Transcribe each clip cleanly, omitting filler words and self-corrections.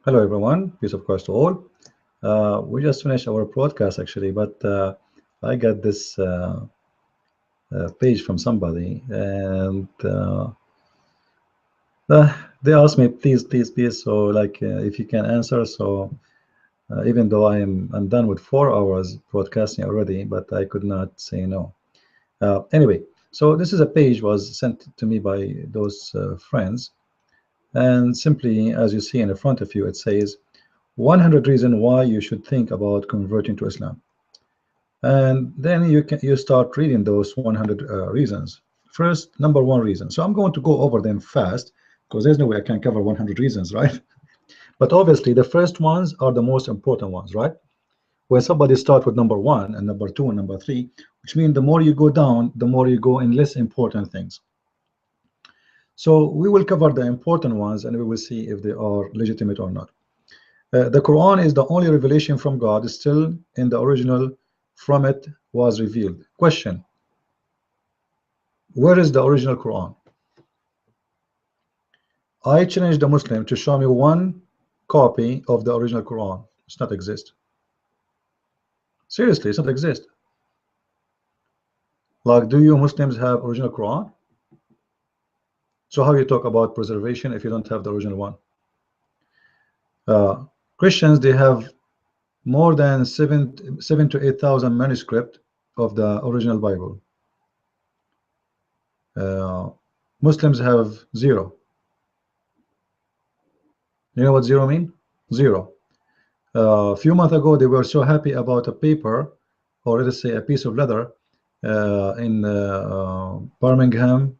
Hello, everyone. Peace of Christ to all. We just finished our broadcast actually, but I got this page from somebody, and they asked me, please. So, if you can answer. So, even though I'm done with 4 hours broadcasting already, but I could not say no. Anyway, so this is a page was sent to me by those friends, and simply, as you see in the front of you, it says 100 reasons why you should think about converting to Islam. And then you start reading those 100 reasons. First, number one reason. So I'm going to go over them fast because there's no way I can cover 100 reasons, right? But obviously, the first ones are the most important ones, right? When somebody start with number one and number two and number three, which means the more you go down, the more you go in less important things. So we will cover the important ones and we will see if they are legitimate or not. The Quran is the only revelation from God still in the original from it was revealed. Question: where is the original Quran? I challenge the Muslim to show me one copy of the original Quran. It's not exist. Seriously, it's not exist. Like, do you Muslims have original Quran? So how you talk about preservation if you don't have the original one? Christians, they have more than 7 to 8,000 manuscript of the original Bible. Muslims have zero. You know what zero mean? Zero. A few months ago, they were so happy about a paper, or let us say a piece of leather, in Birmingham,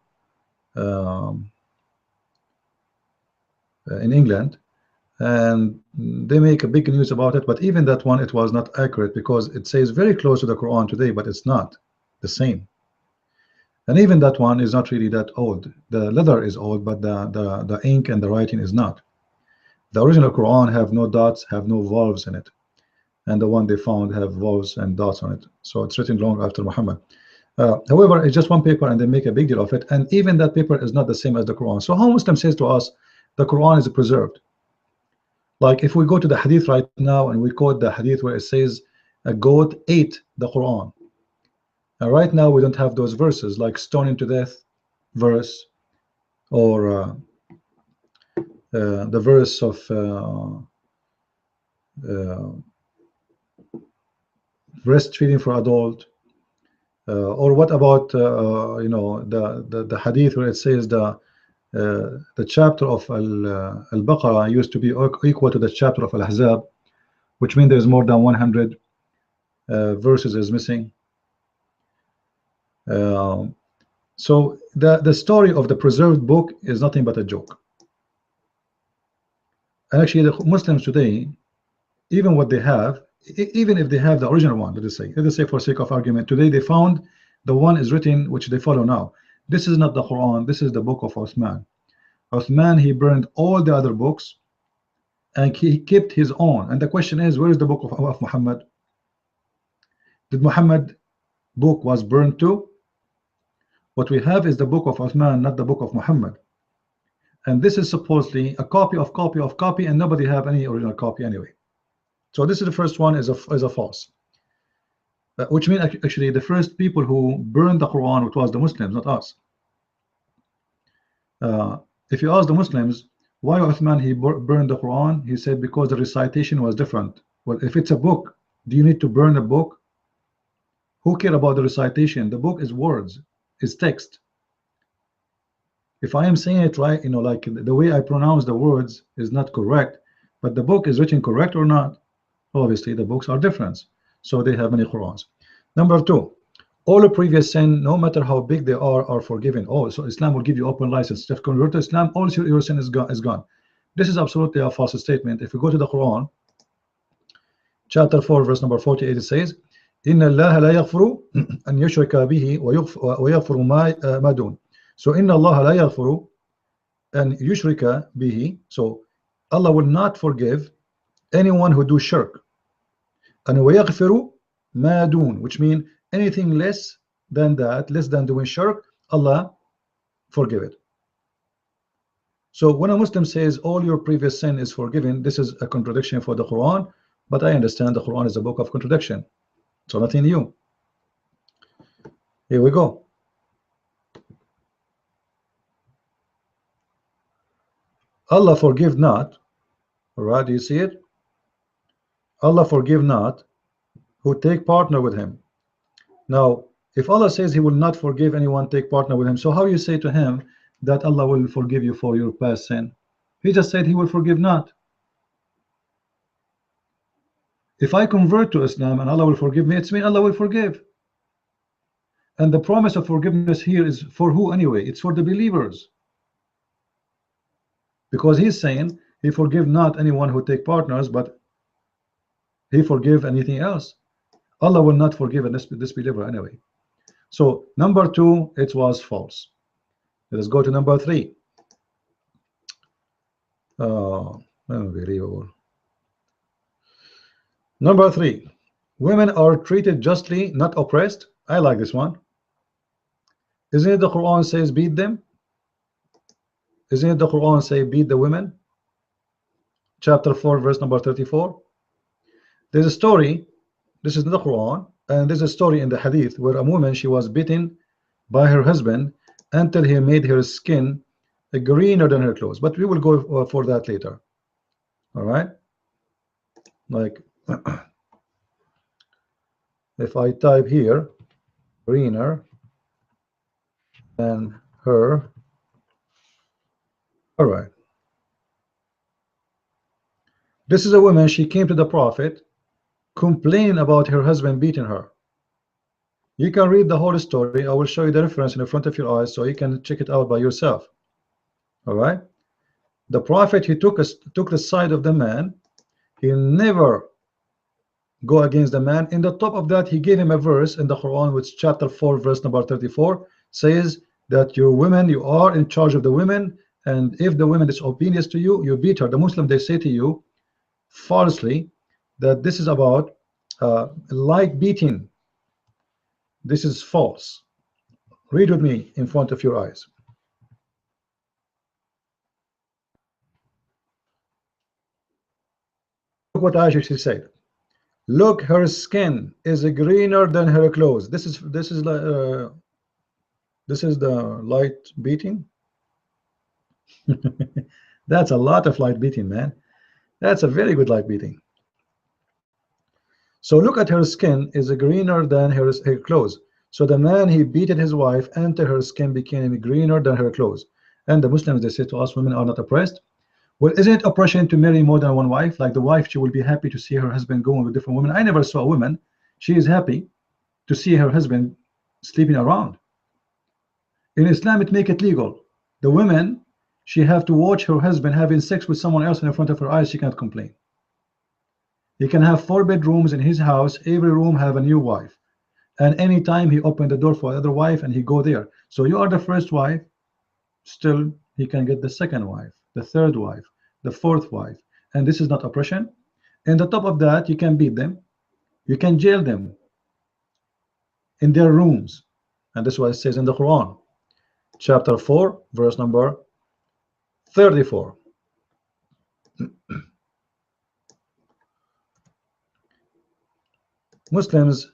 in England, and they make a big news about it. But even that one, it was not accurate because it says very close to the Quran today, but it's not the same. And even that one is not really that old. The leather is old, but the ink and the writing is not. The original Quran have no dots, have no vowels in it, and the one they found have vowels and dots on it. So it's written long after Muhammad. However, it's just one paper, and they make a big deal of it. And even that paper is not the same as the Quran. So how Muslim says to us, the Quran is preserved. Like if we go to the Hadith right now and we quote the Hadith where it says a goat ate the Quran. And right now we don't have those verses like stoning to death verse, or the verse of breastfeeding for adult, or what about the hadith where it says the chapter of Al-Baqarah used to be equal to the chapter of Al-Ahzab, which means there's more than 100 verses is missing. So the story of the preserved book is nothing but a joke. And actually the Muslims today, even what they have, even if they have the original one, let us say for sake of argument, today they found the one is written which they follow now. This is not the Quran, this is the book of Uthman. Uthman, he burned all the other books and he kept his own. And the question is, where is the book of Muhammad? Did Muhammad book was burned too? What we have is the book of Uthman, not the book of Muhammad. And this is supposedly a copy of copy, and nobody have any original copy anyway. So this is the first one is a false, which means actually the first people who burned the Quran, it was the Muslims, not us. If you ask the Muslims why Uthman he burned the Quran, he said because the recitation was different. Well, if it's a book, do you need to burn a book? Who care about the recitation? The book is words, is text. If I am saying it right, like the way I pronounce the words is not correct, but the book is written correct or not, obviously the books are different. So they have many Qurans. Number two, all the previous sin, no matter how big they are forgiven. Oh, so Islam will give you open license. If you convert to Islam, all your sin is gone. This is absolutely a false statement. If you go to the Quran, chapter 4, verse number 48, it says, إن الله لا يغفر أن يشرك به ويغفر ما دون. So إن الله لا يغفر أن يشرك به. So Allah will not forgive anyone who do shirk. And ويغفر ما دون, which means anything less than that, less than doing shirk, Allah forgive it. So when a Muslim says all your previous sin is forgiven, this is a contradiction for the Quran, but I understand the Quran is a book of contradiction, so nothing new. Here we go. Allah forgive not, all right, do you see it? Allah forgive not who take partner with him. Now, if Allah says he will not forgive anyone take partner with him, so how you say to him that Allah will forgive you for your past sin? He just said he will forgive not. If I convert to Islam and Allah will forgive me, it's me Allah will forgive. And the promise of forgiveness here is for who anyway? It's for the believers. Because he's saying he forgive not anyone who take partners, but he forgive anything else. Allah will not forgive a disbeliever anyway. So number 2, it was false. Let us go to number 3. Unbelievable. Number 3, women are treated justly, not oppressed. I like this one. Isn't it the Quran says beat them? Isn't it the Quran say beat the women? Chapter 4 verse number 34. There's a story, this is in the Quran, and there's a story in the hadith where a woman, she was beaten by her husband until he made her skin greener than her clothes, but we will go for that later. All right, like if I type here greener than her, all right, this is a woman, she came to the Prophet complaining about her husband beating her. You can read the whole story. I will show you the reference in the front of your eyes so you can check it out by yourself. All right, the Prophet, he took the side of the man. He never go against the man. In the top of that, he gave him a verse in the Quran, which chapter 4 verse number 34 says that your women, you are in charge of the women, and if the woman is disobedience to you, you beat her. The Muslim, they say to you falsely that this is about like beating. This is false. Read with me in front of your eyes. Look what Aisha, she said. Look, her skin is greener than her clothes. This is the light beating. That's a lot of light beating, man. That's a very good light beating. So look at her skin is greener than her clothes. So the man, he beated his wife until her skin became greener than her clothes. And the Muslims, they say to us, women are not oppressed. Well, isn't it oppression to marry more than one wife? Like the wife, she will be happy to see her husband going with different women. I never saw a woman, she is happy to see her husband sleeping around. In Islam, it make it legal. The woman, she have to watch her husband having sex with someone else in front of her eyes. She can't complain. He can have 4 bedrooms in his house. Every room have a new wife, and anytime he open the door for another wife and he go there. So you are the first wife, still he can get the second wife, the third wife, the fourth wife, and this is not oppression. And the top of that, you can beat them, you can jail them in their rooms, and this is what it says in the Quran, chapter 4 verse number 34. Muslims,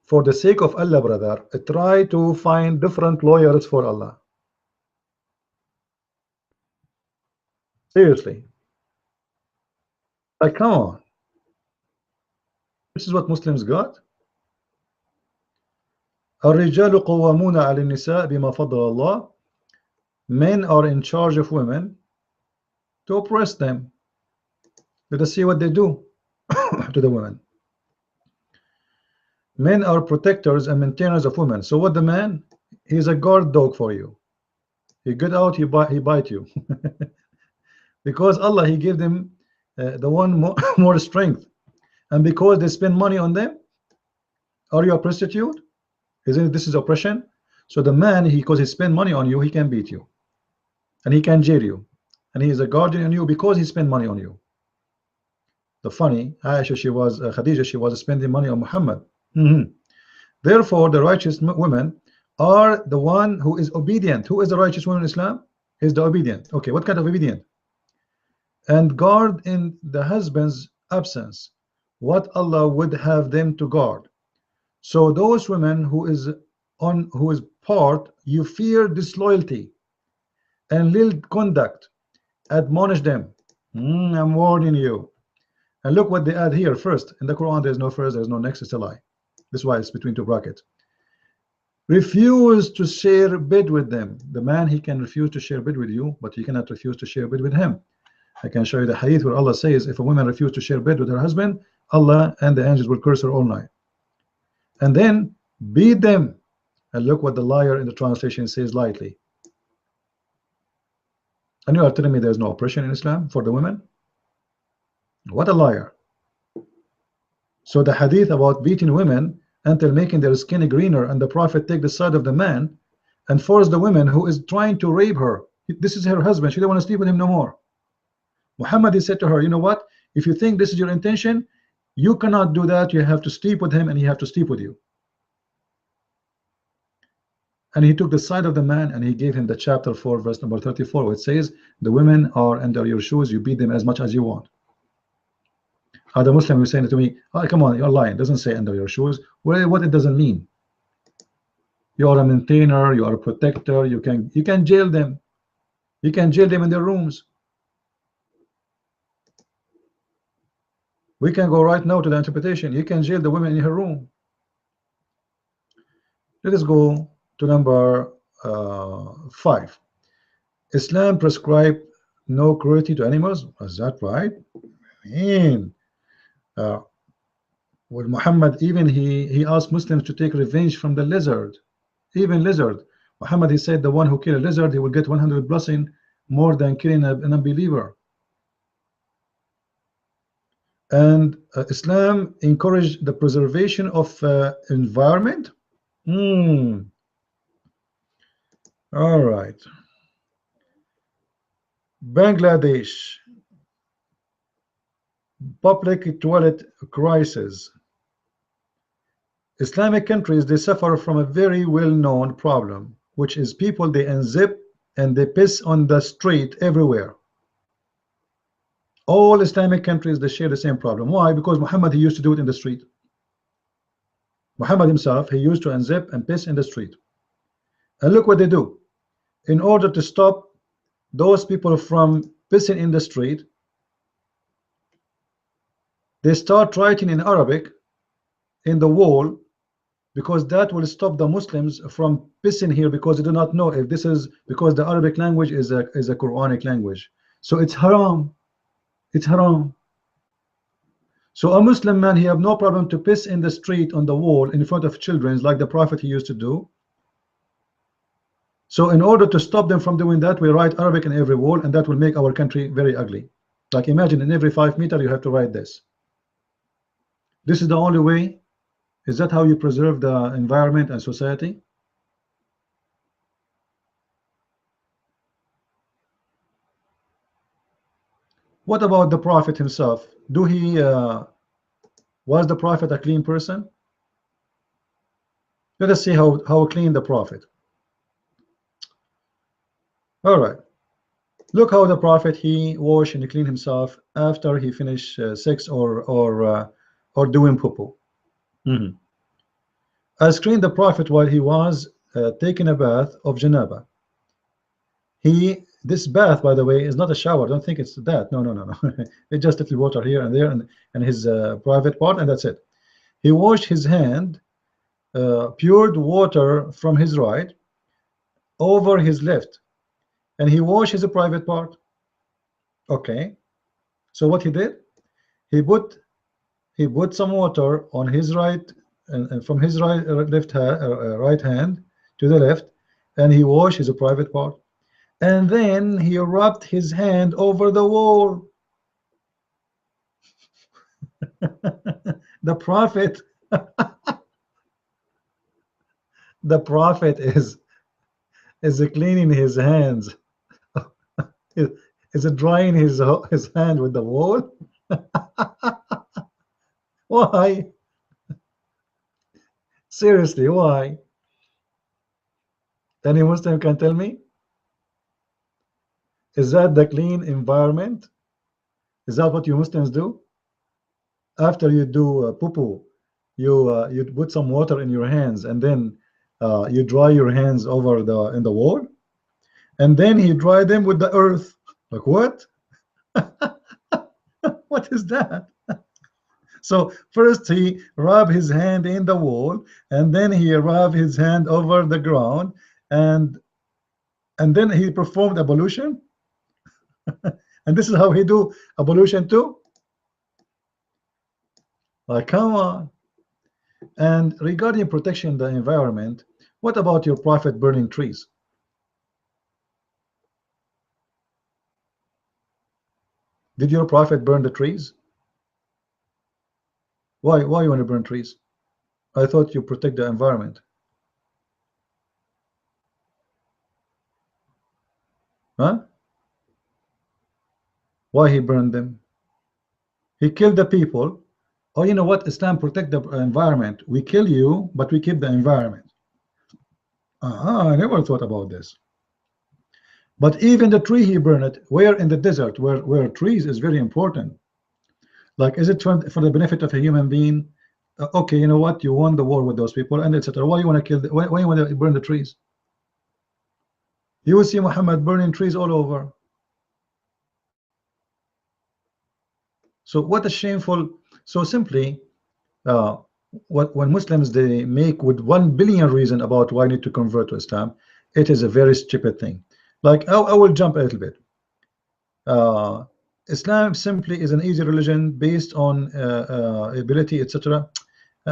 for the sake of Allah, brother, try to find different lawyers for Allah. Seriously, like, come on, this is what Muslims got. الرجال قوامون على النساء بما فضل الله. Men are in charge of women to oppress them. Let us see what they do to the women. Men are protectors and maintainers of women. So what the man? He's a guard dog for you. You get out, he bite you. Because Allah, he gave them the one more strength, and because they spend money on them. Are you a prostitute? Isn't this is oppression? So the man, because he spend money on you, he can beat you, and he can jail you, and he is a guardian on you because he spend money on you. The funny, Aisha, she was Khadija, she was spending money on Muhammad. Therefore, the righteous women are the one who is obedient. Who is the righteous woman in Islam? He's the obedient. Okay, what kind of obedient? And guard in the husband's absence what Allah would have them to guard. So those women who is part, you fear disloyalty and ill conduct, admonish them. I'm warning you. And look what they add here first. In the Quran, there's no first, there's no next, it's a lie. This is why it's between two brackets. Refuse to share bed with them. The man, he can refuse to share bed with you, but you cannot refuse to share bed with him. I can show you the hadith where Allah says if a woman refuses to share bed with her husband, Allah and the angels will curse her all night. And then beat them. And look what the liar in the translation says lightly. And you are telling me there's no oppression in Islam for the women? What a liar. So the hadith about beating women until making their skin greener, and the Prophet take the side of the man and force the woman who is trying to rape her. This is her husband. She don't want to sleep with him no more. Muhammad, he said to her, you know what? If you think this is your intention, you cannot do that. You have to sleep with him and he have to sleep with you. And he took the side of the man and he gave him the chapter 4 verse number 34, which says the women are under your shoes, you beat them as much as you want. The Muslim was saying to me, oh, come on, you're lying. It doesn't say under your shoes. Well, what it doesn't mean. You are a maintainer, you are a protector, you can jail them. You can jail them in their rooms. We can go right now to the interpretation. You can jail the women in her room. Let us go to number 5. Islam prescribed no cruelty to animals. Is that right? Well, Muhammad, even he asked Muslims to take revenge from the lizard. Even lizard. Muhammad, he said the one who kill a lizard, he will get 100 blessing more than killing an unbeliever. And Islam encouraged the preservation of environment. All right. Bangladesh, public toilet crisis. Islamic countries, they suffer from a very well-known problem, which is people, they unzip and they piss on the street everywhere. All Islamic countries, they share the same problem. Why? Because Muhammad, he used to do it in the street. Muhammad himself, he used to unzip and piss in the street. And look what they do. In order to stop those people from pissing in the street, they start writing in Arabic in the wall, because that will stop the Muslims from pissing here, because they do not know if this is, because the Arabic language is a Quranic language. So it's haram. It's haram. So a Muslim man, he have no problem to piss in the street on the wall in front of children, like the Prophet he used to do. So in order to stop them from doing that, we write Arabic in every wall, and that will make our country very ugly. Like imagine in every 5 meters you have to write this. This is the only way. Is that how you preserve the environment and society? What about the Prophet himself? Was the Prophet a clean person? Let us see how clean the Prophet. All right. Look how the Prophet, he wash and clean himself after he finished sex or doing poo-poo. I screened the Prophet while he was taking a bath of janaba. This bath, by the way, is not a shower. Don't think it's that. No. It's just a little water here and there, and his private part, and that's it. He washed his hand, poured water from his right over his left, and he washed his private part. Okay. So what he did, he put some water on his right, and from his right hand to the left, and he washed his private part. And then he rubbed his hand over the wall. The Prophet is cleaning his hands. Is it drying his hand with the wall? Why? Seriously, why? Any Muslim can tell me? Is that the clean environment? Is that what you Muslims do? After you do poo-poo, you put some water in your hands, and then you dry your hands over the in the wall, and then he dry them with the earth. Like what? What is that? So first he rub his hand in the wall, and then he rub his hand over the ground, and then he performed ablution. And this is how he do ablution too. Like, come on. And regarding protection the environment, what about your prophet burning trees? Did your prophet burn the trees? Why you want to burn trees? I thought you protect the environment. Huh? Why he burned them? He killed the people. Oh, you know what? Islam protect the environment. We kill you, but we keep the environment. I never thought about this. But even the tree he burned it, where in the desert, where trees is very important. Like, is it for the benefit of a human being? Okay, you know what? You won the war with those people, and etc. Why you want to kill? Why you want to burn the trees? You will see Muhammad burning trees all over. So what a shameful. So simply, when Muslims they make with 1 billion reason about why I need to convert to Islam, it is a very stupid thing. Like, I will jump a little bit. Islam simply is an easy religion based on ability, etc.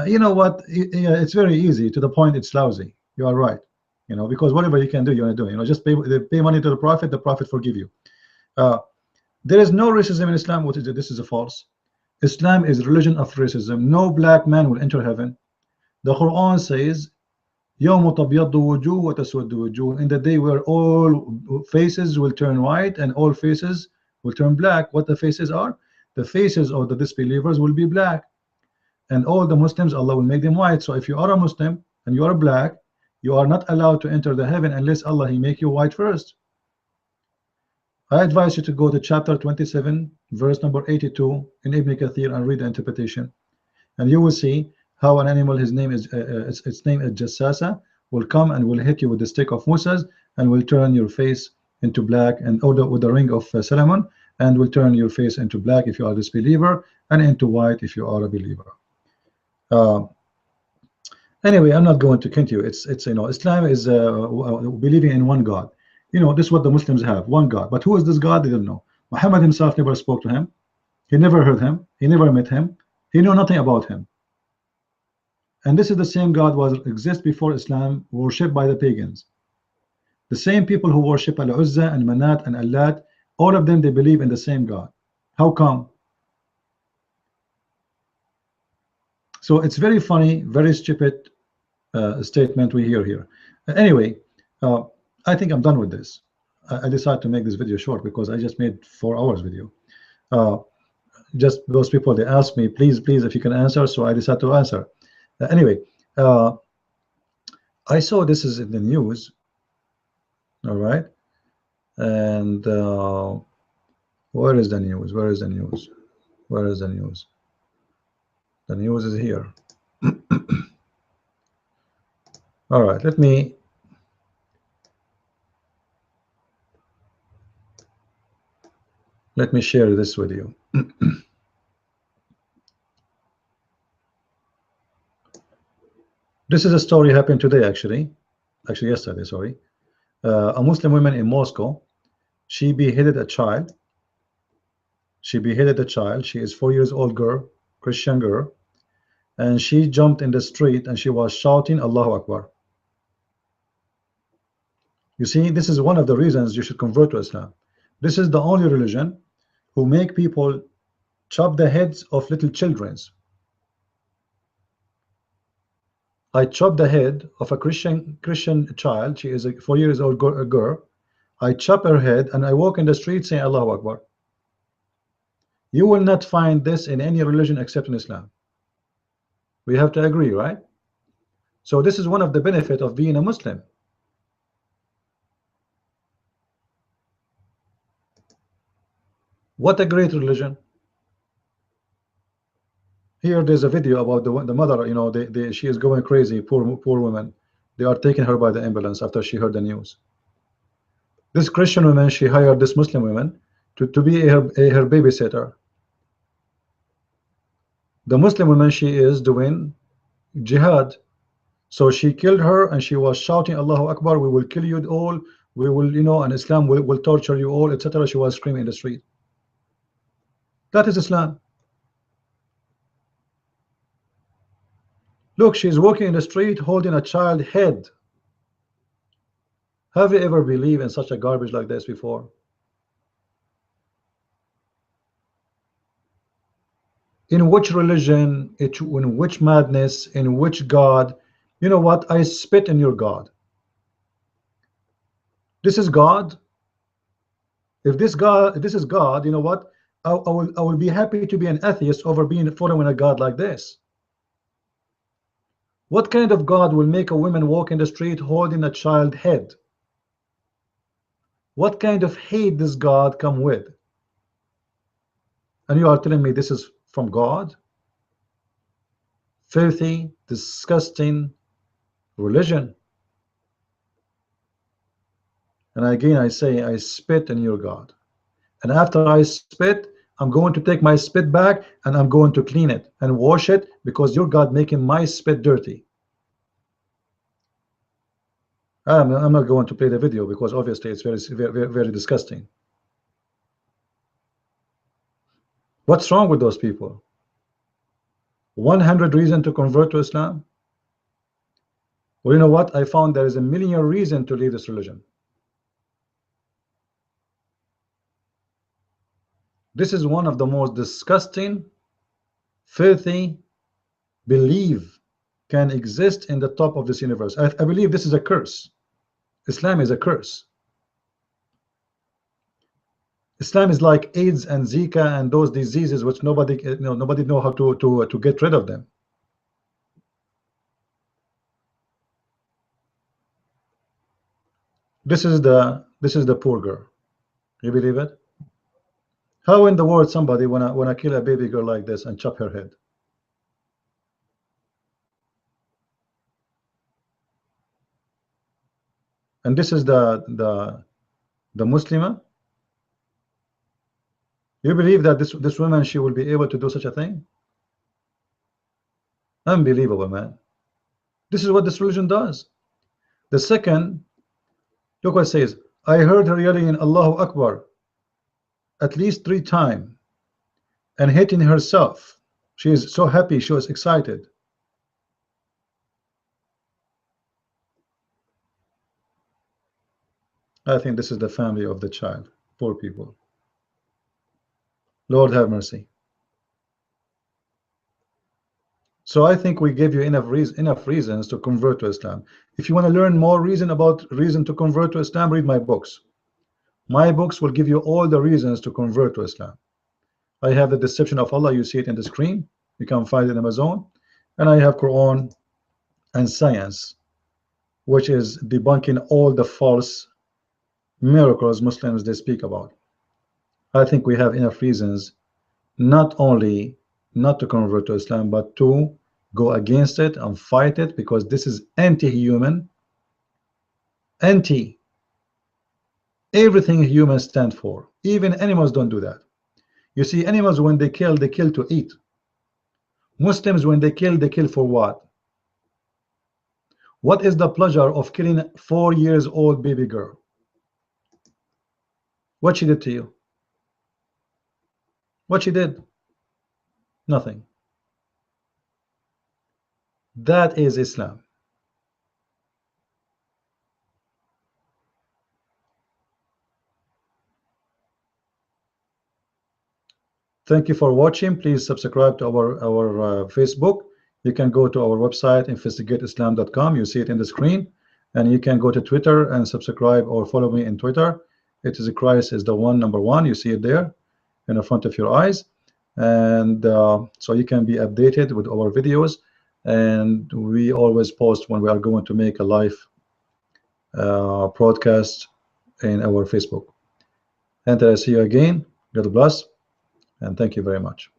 You know what? It's very easy. To the point, it's lousy. You are right. You know, because whatever you can do, you want to do. You know, just pay money to the Prophet forgive you. There is no racism in Islam. What is it? This is a false. Islam is religion of racism. No black man will enter heaven. The Quran says, يَوْمُ تَبْيَضُّ وُجُوهُ وَتَسْوَدُّ وُجُوهُ, in the day where all faces will turn white and all faces will turn black. What the faces are? The faces of the disbelievers will be black, and all the Muslims, Allah will make them white. So if you are a Muslim and you are black, you are not allowed to enter the heaven unless Allah He make you white first. I advise you to go to chapter 27 verse number 82 in Ibn Kathir and read the interpretation, and you will see how an animal, his name is its name is Jassasa, will come and will hit you with the stick of Moses and will turn your face into black, and with the ring of Solomon, and will turn your face into black if you are a disbeliever and into white if you are a believer. Anyway, I'm not going to continue. It's you know, Islam is believing in one God. You know, this is what the Muslims have, one God. But who is this God? They don't know. Muhammad himself never spoke to him. He never heard him. He never met him. He knew nothing about him. And this is the same God was exist before Islam, worshipped by the pagans. The same people who worship Al-Uzza and Manat and Allat, all of them, they believe in the same God. How come? So it's very funny, very stupid statement we hear here. Anyway, I think I'm done with this. I decided to make this video short because I just made 4 hours video. Just those people, they asked me, please, if you can answer, so I decided to answer. Anyway, I saw this is in the news. All right, and where is the news? Where is the news? Where is the news? The news is here. All right, let me share this with you. This is a story happened today, actually yesterday, sorry. A Muslim woman in Moscow, she beheaded a child. She is 4 years old girl, Christian girl, and she jumped in the street and she was shouting Allahu Akbar. You see, this is one of the reasons you should convert to Islam. This is the only religion who make people chop the heads of little children. I chop the head of a Christian child. She is a 4 years old girl. I chop her head and I walk in the street saying Allahu Akbar. You will not find this in any religion except in Islam. We have to agree, right? So this is one of the benefits of being a Muslim. What a great religion. Here there's a video about the mother, you know, she is going crazy, poor woman. They are taking her by the ambulance after she heard the news. This Christian woman, she hired this Muslim woman to be her babysitter. The Muslim woman, she is doing jihad. So she killed her and she was shouting, Allahu Akbar, we will kill you all, we will, you know, and Islam will torture you all, etc. She was screaming in the street. That is Islam. Look, she's walking in the street holding a child head. Have you ever believed in such a garbage like this before? In which religion, in which madness, in which God? You know what? I spit in your God. This is God. If this is God, you know what? I will be happy to be an atheist over being following a God like this. What kind of God will make a woman walk in the street holding a child head? What kind of hate does God come with? And you are telling me this is from God? Filthy, disgusting religion. And again I say, I spit in your God. And after I spit, I'm going to take my spit back and I'm going to clean it and wash it, because your God making my spit dirty. I'm not going to play the video because obviously it's very disgusting. What's wrong with those people? 100 reasons to convert to Islam? Well, you know what? I found there is a million reasons to leave this religion. This is one of the most disgusting, filthy belief can exist in the top of this universe. I believe this is a curse. Islam is a curse. Islam is like AIDS and Zika and those diseases which nobody know how to get rid of them. This is the poor girl. You believe it? How in the world somebody wanna kill a baby girl like this and chop her head? And this is the Muslima. You believe that this woman, she will be able to do such a thing? Unbelievable, man. This is what this religion does. The second, look what it says. I heard her yelling Allahu Akbar at least 3 times and hitting herself. She is so happy, she was excited. I think this is the family of the child. Poor people. Lord have mercy. So I think we gave you enough reasons to convert to Islam. If you want to learn more reason to convert to Islam, read my books. My books will give you all the reasons to convert to Islam. I have the Deception of Allah. You see it in the screen. You can find it in Amazon. And I have Quran and Science, which is debunking all the false miracles Muslims they speak about. I think we have enough reasons not only not to convert to Islam, but to go against it and fight it, because this is anti-human, anti everything humans stand for. Even animals don't do that. You see, animals, when they kill to eat. Muslims, when they kill for what? What is the pleasure of killing a 4-year-old baby girl? What she did to you? What she did? Nothing. That is Islam. Thank you for watching. Please subscribe to our Facebook. You can go to our website, investigateislam.com. You see it in the screen. And you can go to Twitter and subscribe or follow me in Twitter. It is Christ is the one, number 1. You see it there in the front of your eyes. And so you can be updated with our videos. And we always post when we are going to make a live broadcast in our Facebook. Until I see you again, God bless. and thank you very much.